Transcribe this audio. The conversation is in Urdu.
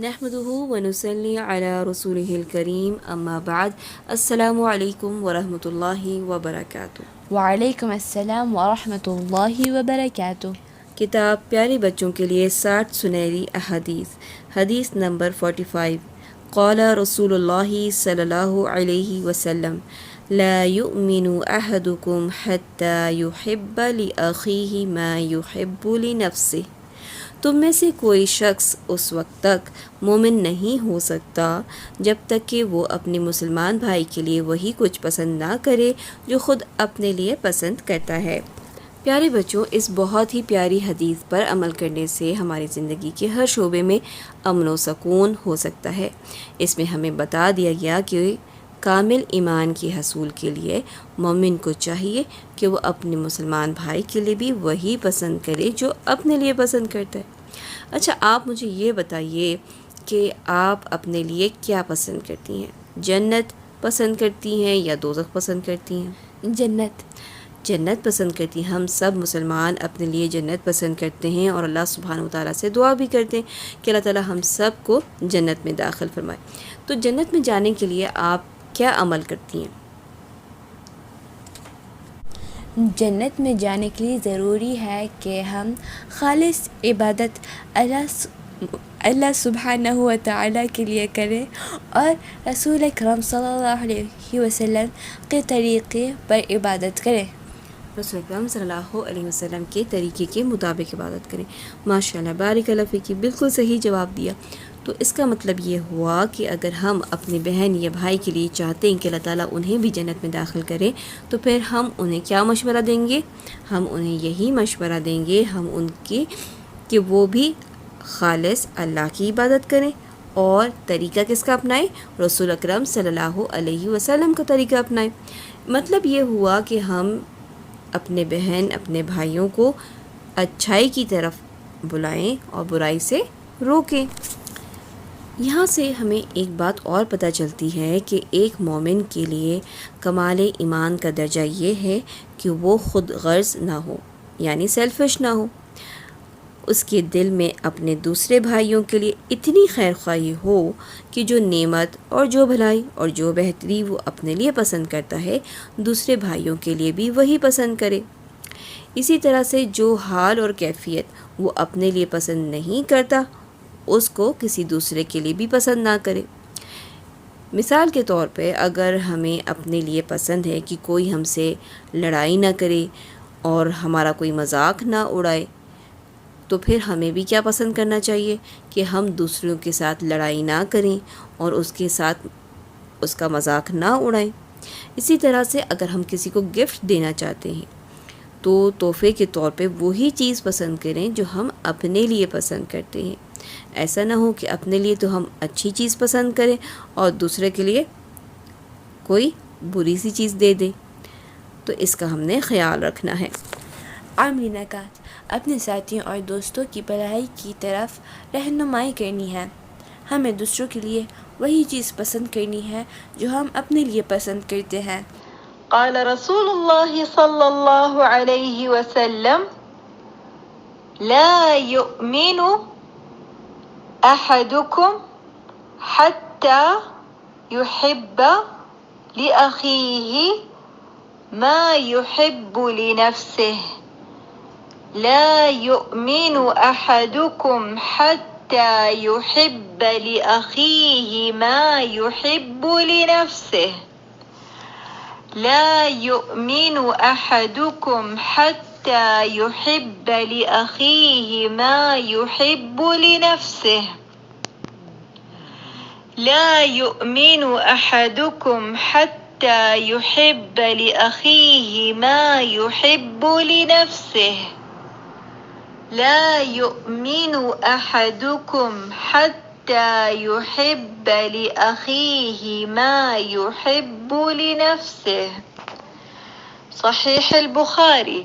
نحمده ونصلي على رسوله الكريم اما بعد السلام علیکم ورحمۃ اللہ وبرکاتہ۔ وعلیکم السلام ورحمۃ اللہ وبرکاتہ۔ کتاب پیارے بچوں کے لیے 60 سنہری احادیث، حدیث نمبر 45۔ قال رسول اللہ صلی اللہ علیہ وسلم لا يؤمن احدكم حتى يحب لأخيه ما يحب لنفسه۔ تم میں سے کوئی شخص اس وقت تک مومن نہیں ہو سکتا جب تک کہ وہ اپنے مسلمان بھائی کے لیے وہی کچھ پسند نہ کرے جو خود اپنے لیے پسند کرتا ہے۔ پیارے بچوں، اس بہت ہی پیاری حدیث پر عمل کرنے سے ہماری زندگی کے ہر شعبے میں امن و سکون ہو سکتا ہے۔ اس میں ہمیں بتا دیا گیا کہ کامل ایمان کے حصول کے لیے مومن کو چاہیے کہ وہ اپنے مسلمان بھائی کے لیے بھی وہی پسند کرے جو اپنے لیے پسند کرتا ہے۔ اچھا، آپ مجھے یہ بتائیے کہ آپ اپنے لیے کیا پسند کرتی ہیں؟ جنت پسند کرتی ہیں یا دوزخ پسند کرتی ہیں؟ جنت پسند کرتی ہیں۔ ہم سب مسلمان اپنے لیے جنت پسند کرتے ہیں اور اللہ سبحانہ و تعالیٰ سے دعا بھی کرتے ہیں کہ اللہ تعالیٰ ہم سب کو جنت میں داخل فرمائے۔ تو جنت میں جانے کے لیے آپ کیا عمل کرتی ہیں؟ جنت میں جانے کے لیے ضروری ہے کہ ہم خالص عبادت اللہ سبحانہ و تعالیٰ کے لیے کریں اور رسول اکرم صلی اللہ علیہ وسلم کے طریقے پر عبادت کریں۔ رسول اکرم صلی اللہ علیہ وسلم کے طریقے کے مطابق عبادت کریں۔ ماشاءاللہ، بارک اللہ فیک، بالکل صحیح جواب دیا۔ تو اس کا مطلب یہ ہوا کہ اگر ہم اپنی بہن یا بھائی کے لیے چاہتے ہیں کہ اللہ تعالیٰ انہیں بھی جنت میں داخل کرے تو پھر ہم انہیں کیا مشورہ دیں گے؟ ہم انہیں یہی مشورہ دیں گے کہ وہ بھی خالص اللہ کی عبادت کریں اور طریقہ کس کا اپنائیں؟ رسول اکرم صلی اللہ علیہ وسلم کا طریقہ اپنائیں۔ مطلب یہ ہوا کہ ہم اپنے بہن اپنے بھائیوں کو اچھائی کی طرف بلائیں اور برائی سے روکیں۔ یہاں سے ہمیں ایک بات اور پتہ چلتی ہے کہ ایک مومن کے لیے کمال ایمان کا درجہ یہ ہے کہ وہ خود غرض نہ ہو، یعنی سیلفش نہ ہو۔ اس کے دل میں اپنے دوسرے بھائیوں کے لیے اتنی خیر خواہی ہو کہ جو نعمت اور جو بھلائی اور جو بہتری وہ اپنے لیے پسند کرتا ہے دوسرے بھائیوں کے لیے بھی وہی پسند کرے۔ اسی طرح سے جو حال اور کیفیت وہ اپنے لیے پسند نہیں کرتا اس کو کسی دوسرے کے لیے بھی پسند نہ کرے۔ مثال کے طور پہ اگر ہمیں اپنے لیے پسند ہے کہ کوئی ہم سے لڑائی نہ کرے اور ہمارا کوئی مذاق نہ اڑائے تو پھر ہمیں بھی کیا پسند کرنا چاہیے کہ ہم دوسروں کے ساتھ لڑائی نہ کریں اور اس کے ساتھ اس کا مذاق نہ اڑائیں۔ اسی طرح سے اگر ہم کسی کو گفٹ دینا چاہتے ہیں تو تحفے کے طور پہ وہی چیز پسند کریں جو ہم اپنے لیے پسند کرتے ہیں۔ ایسا نہ ہو کہ اپنے لیے تو ہم اچھی چیز پسند کریں اور دوسرے کے لیے کوئی بری سی چیز دے دیں۔ تو اس کا ہم نے خیال رکھنا ہے۔ عملی نکات: اپنے ساتھیوں اور دوستوں کی بھلائی کی طرف رہنمائی کرنی ہے۔ ہمیں دوسروں کے لیے وہی چیز پسند کرنی ہے جو ہم اپنے لیے پسند کرتے ہیں۔ قال رسول اللہ صلی اللہ علیہ وسلم لا يؤمن احدكم حتى يحب لأخيه ما يحب لنفسه لا يؤمن احدكم حتى يحب لأخيه ما يحب لنفسه لا يؤمن احدكم حتى يحب لأخيه ما يحب لنفسه لا يؤمن احدكم حتى يحب لأخيه ما يحب لنفسه لا يؤمن احدكم حتى يحب لأخيه ما يحب لنفسه۔ صحیح البخاری۔